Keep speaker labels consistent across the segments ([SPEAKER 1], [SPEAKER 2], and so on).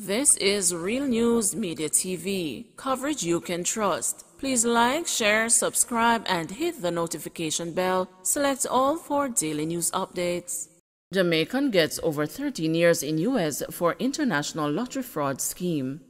[SPEAKER 1] This is Real News Media TV, coverage you can trust. Please like, share, subscribe, and hit the notification bell. Select all for daily news updates. Jamaican gets over 13 years in U.S. for international lottery fraud scheme.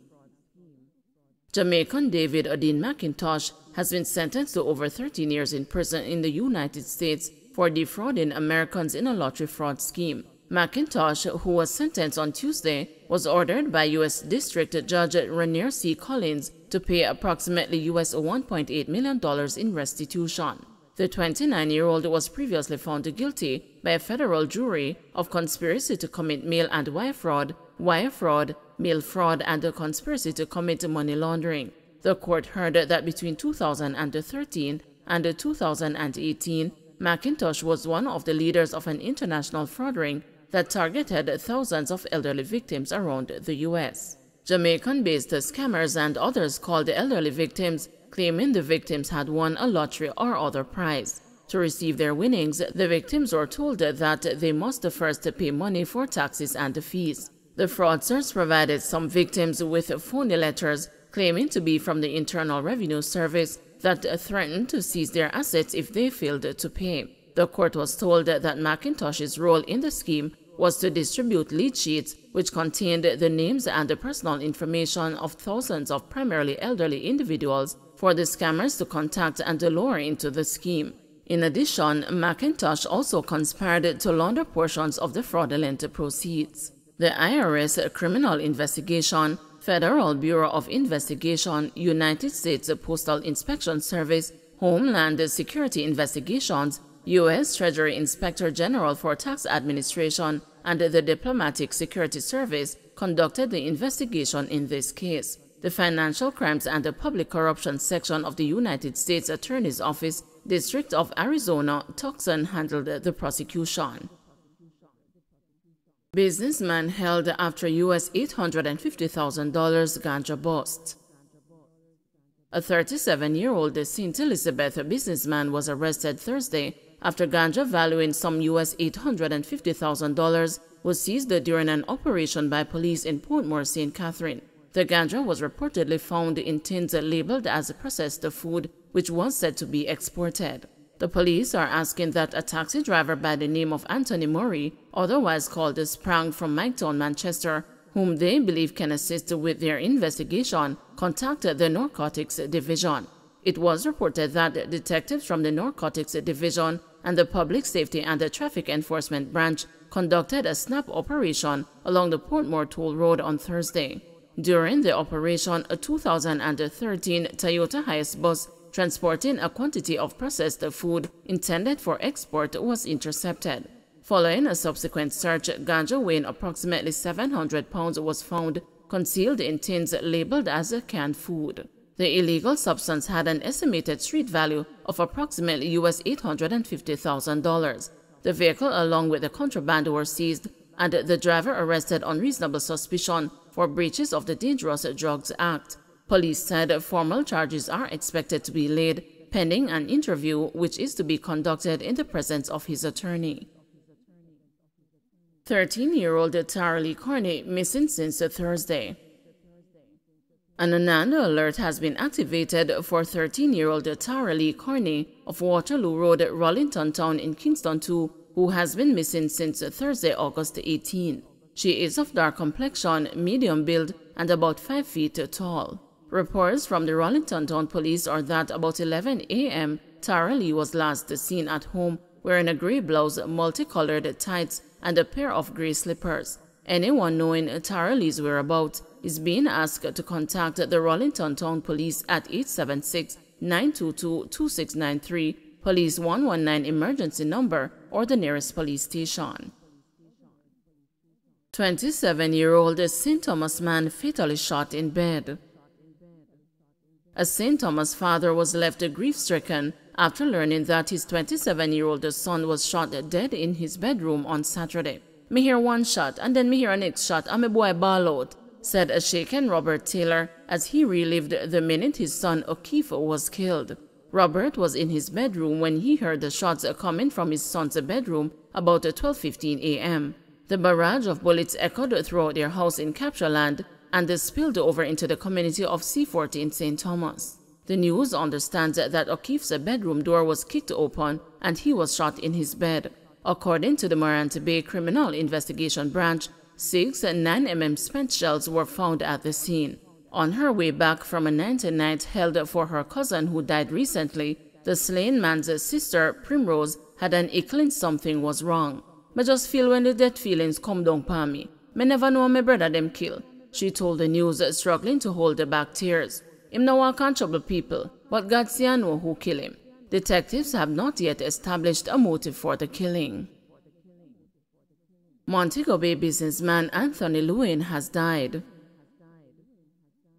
[SPEAKER 1] Jamaican David Odin McIntosh has been sentenced to over 13 years in prison in the United States for defrauding Americans in a lottery fraud scheme. McIntosh, who was sentenced on Tuesday, was ordered by U.S. District Judge Rainier C. Collins to pay approximately US $1.8 million in restitution. The 29-year-old was previously found guilty by a federal jury of conspiracy to commit mail and wire fraud, mail fraud, and a conspiracy to commit money laundering. The court heard that between 2013 and 2018, McIntosh was one of the leaders of an international fraud ring that targeted thousands of elderly victims around the U.S. Jamaican-based scammers and others called the elderly victims, claiming the victims had won a lottery or other prize. To receive their winnings, the victims were told that they must first pay money for taxes and fees. The fraudsters provided some victims with phony letters claiming to be from the Internal Revenue Service that threatened to seize their assets if they failed to pay. The court was told that McIntosh's role in the scheme was to distribute lead sheets which contained the names and the personal information of thousands of primarily elderly individuals for the scammers to contact and to lure into the scheme. In addition, McIntosh also conspired to launder portions of the fraudulent proceeds. The IRS Criminal Investigation, Federal Bureau of Investigation, United States Postal Inspection Service, Homeland Security Investigations, U.S. Treasury Inspector General for Tax Administration, and the Diplomatic Security Service conducted the investigation in this case. The Financial Crimes and the Public Corruption section of the United States Attorney's Office, District of Arizona, Tucson, handled the prosecution. Businessman held after US $850,000 ganja bust. A 37-year-old St. Elizabeth businessman was arrested Thursday after ganja valuing some US $850,000 was seized during an operation by police in Portmore, St. Catherine. The ganja was reportedly found in tins labeled as processed food, which was said to be exported. The police are asking that a taxi driver by the name of Anthony Murray, otherwise called Sprang from Miketown, Manchester, whom they believe can assist with their investigation, contacted the Narcotics Division. It was reported that detectives from the Narcotics Division and the Public Safety and the Traffic Enforcement Branch conducted a snap operation along the Portmore Toll Road on Thursday. During the operation, a 2013 Toyota Hiace bus transporting a quantity of processed food intended for export was intercepted. Following a subsequent search, ganja weighing approximately 700 pounds was found concealed in tins labeled as canned food. The illegal substance had an estimated street value of approximately US $850,000. The vehicle along with the contraband were seized and the driver arrested on reasonable suspicion for breaches of the Dangerous Drugs Act. Police said formal charges are expected to be laid pending an interview which is to be conducted in the presence of his attorney. 13-year-old Tara Lee Carney missing since Thursday. An Ananda alert has been activated for 13-year-old Tara Lee Carney of Waterloo Road, Rollington Town in Kingston 2, who has been missing since Thursday, August 18. She is of dark complexion, medium build, and about 5 feet tall. Reports from the Rollington Town Police are that about 11 a.m., Tara Lee was last seen at home wearing a gray blouse, multicolored tights, and a pair of gray slippers. Anyone knowing Tara Lee's whereabouts is being asked to contact the Rollington Town Police at 876-922-2693, Police 119 emergency number, or the nearest police station. 27-year-old St. Thomas man fatally shot in bed. A St. Thomas father was left grief-stricken after learning that his 27-year-old son was shot dead in his bedroom on Saturday. "Me hear one shot, and then me hear a next shot, and me boy ball out," said a shaken Robert Taylor as he relived the minute his son O'Keefe was killed. Robert was in his bedroom when he heard the shots coming from his son's bedroom about 12:15 a.m. The barrage of bullets echoed throughout their house in Captureland, and this spilled over into the community of C40 in St. Thomas. The news understands that O'Keefe's bedroom door was kicked open and he was shot in his bed. According to the Morant Bay Criminal Investigation Branch, 6 9mm spent shells were found at the scene. On her way back from a night held for her cousin who died recently, the slain man's sister, Primrose, had an inkling something was wrong. "Me just feel when the death feelings come down upon me. Me never know my brother them kill," she told the news, struggling to hold back tears. "Him no want can trouble people, but God see I know who kill him." Detectives have not yet established a motive for the killing. Montego Bay businessman Anthony Lewin has died.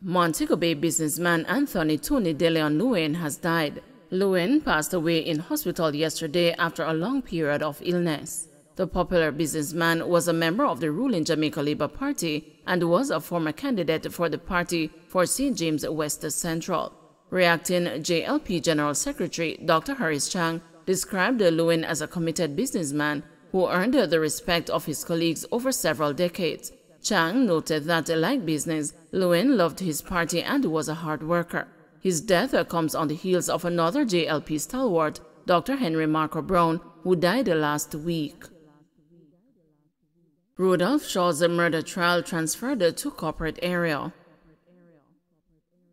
[SPEAKER 1] Montego Bay businessman Anthony Tony DeLeon Lewin has died. Lewin passed away in hospital yesterday after a long period of illness. The popular businessman was a member of the ruling Jamaica Labour Party and was a former candidate for the party for St. James West Central. Reacting, JLP General Secretary Dr. Harris Chang described Lewin as a committed businessman who earned the respect of his colleagues over several decades. Chang noted that, like business, Lewin loved his party and was a hard worker. His death comes on the heels of another JLP stalwart, Dr. Henry Marco Brown, who died last week. Rudolph Shaw's murder trial transferred to corporate area.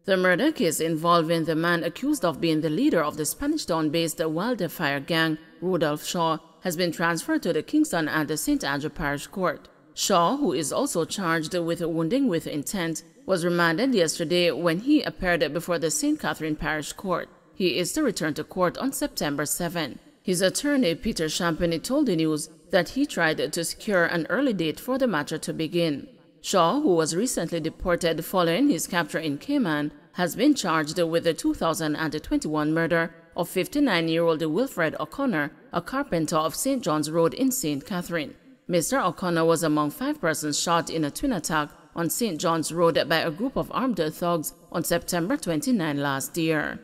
[SPEAKER 1] The murder case involving the man accused of being the leader of the Spanish Town-based wildfire gang, Rudolph Shaw, has been transferred to the Kingston and the St. Andrew Parish Court. Shaw, who is also charged with wounding with intent, was remanded yesterday when he appeared before the St. Catherine Parish Court. He is to return to court on September 7. His attorney, Peter Champagny, told the news that he tried to secure an early date for the matter to begin. Shaw, who was recently deported following his capture in Cayman, has been charged with the 2021 murder of 59-year-old Wilfred O'Connor, a carpenter of St. John's Road in St. Catherine. Mr. O'Connor was among 5 persons shot in a twin attack on St. John's Road by a group of armed thugs on September 29 last year.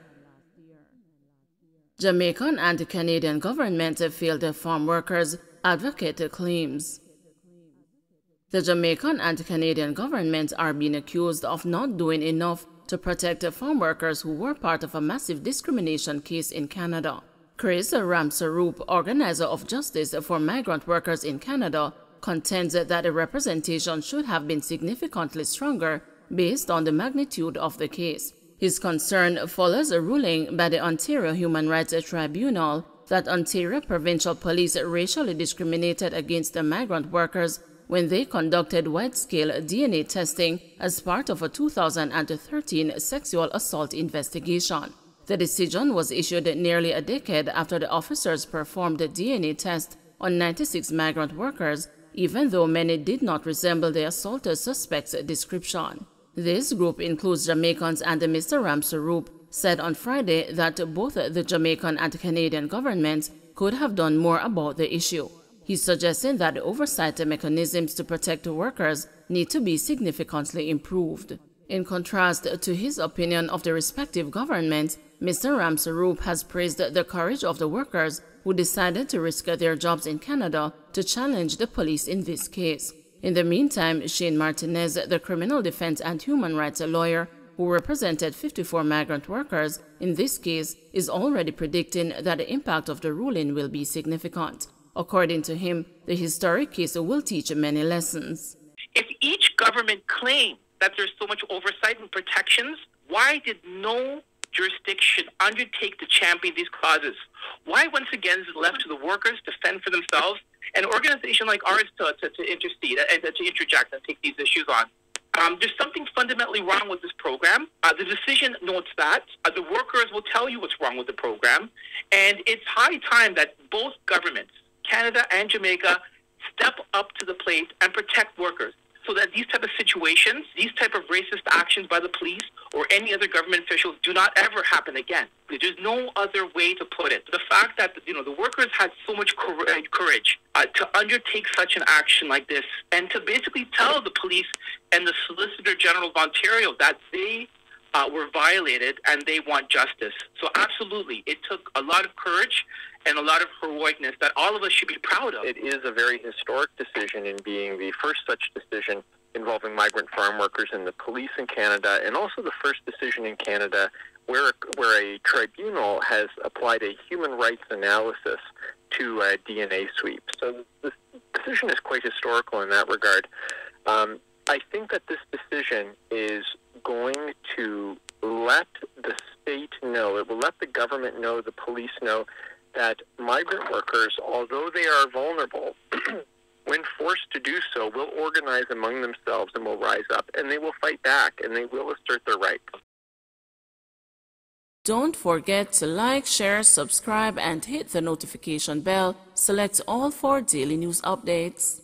[SPEAKER 1] Jamaican and Canadian government failed farm workers, advocate claims. The Jamaican and Canadian governments are being accused of not doing enough to protect farm workers who were part of a massive discrimination case in Canada. Chris Ramsaroop, organizer of Justice for Migrant Workers in Canada, contends that the representation should have been significantly stronger based on the magnitude of the case. His concern follows a ruling by the Ontario Human Rights Tribunal that Ontario Provincial Police racially discriminated against the migrant workers when they conducted wide-scale DNA testing as part of a 2013 sexual assault investigation. The decision was issued nearly a decade after the officers performed a DNA test on 96 migrant workers, even though many did not resemble the assault suspect's description. This group includes Jamaicans, and Mr. Ramsaroop said on Friday that both the Jamaican and Canadian governments could have done more about the issue. He's suggesting that the oversight mechanisms to protect workers need to be significantly improved. In contrast to his opinion of the respective governments, Mr. Ramsaroop has praised the courage of the workers who decided to risk their jobs in Canada to challenge the police in this case. In the meantime, Shane Martinez, the criminal defense and human rights lawyer who represented 54 migrant workers in this case, is already predicting that the impact of the ruling will be significant. According to him, the historic case will teach many lessons.
[SPEAKER 2] If each government claimed that there's so much oversight and protections, why did no jurisdiction undertake to champion these causes? Why, once again, is it left to the workers to fend for themselves? An organization like ours to intercede and to interject and take these issues on. There's something fundamentally wrong with this program. The decision notes that. The workers will tell you what's wrong with the program. And it's high time that both governments, Canada and Jamaica, step up to the plate and protect workers, so that these type of situations, these type of racist actions by the police or any other government officials do not ever happen again. There's no other way to put it. The fact that the workers had so much courage to undertake such an action like this, and to basically tell the police and the Solicitor General of Ontario that they were violated and they want justice. So absolutely, it took a lot of courage and a lot of heroicness that all of us should be proud of.
[SPEAKER 3] It is a very historic decision in being the first such decision involving migrant farm workers and the police in Canada, and also the first decision in Canada where a tribunal has applied a human rights analysis to DNA sweep. So this decision is quite historical in that regard. I think that this decision is going to let the state know, it will let the government know, the police know, that migrant workers, although they are vulnerable, when forced to do so, will organize among themselves and will rise up, and they will fight back, and they will assert their rights.
[SPEAKER 1] Don't forget to like, share, subscribe, and hit the notification bell. Select all for daily news updates.